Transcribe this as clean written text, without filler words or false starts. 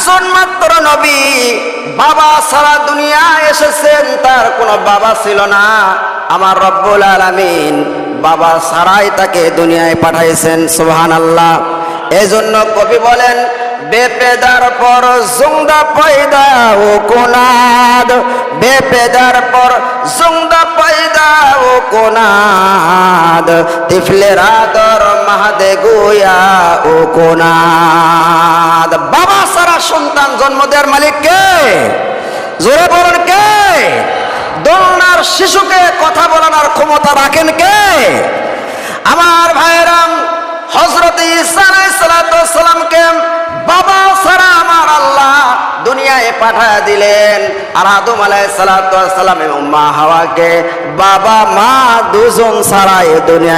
একজন মাত্র নবী বাবা সারা দুনিয়ায় এসেছেন, তার কোনো বাবা ছিল না। আমার রব্বুল আলামিন বাবা সারাই তাকে দুনিয়ায় পাঠাইছেন। সুবহানাল্লাহ। এজন্য কবি বলেন, বেপেদার পর জুংদা পয়দা ও কোনাদ, বেপেদার পর জুংদা পয়দা ও কোনাদ, তিফলের আদর মাহাদে গোয়া ও কোনাদ। বাবা সারা সন্তান জন্ম দেওয়ার মালিক কে? জোরে বলেন কে? দোলনার শিশুকে কথা বলানোর ক্ষমতা রাখেন কে? আমার ভাইয়েরাম, হযরত ঈসা আলাইহিস সালামকে বাবা ছাড়া আমার আল্লাহ দুনিয়ায় পাঠিয়ে দিলেন। আর আদম আলাইহিস সালাম এবং মা হাওয়াকে বাবা মা দুজন ছাড়া এই দুনিয়ায়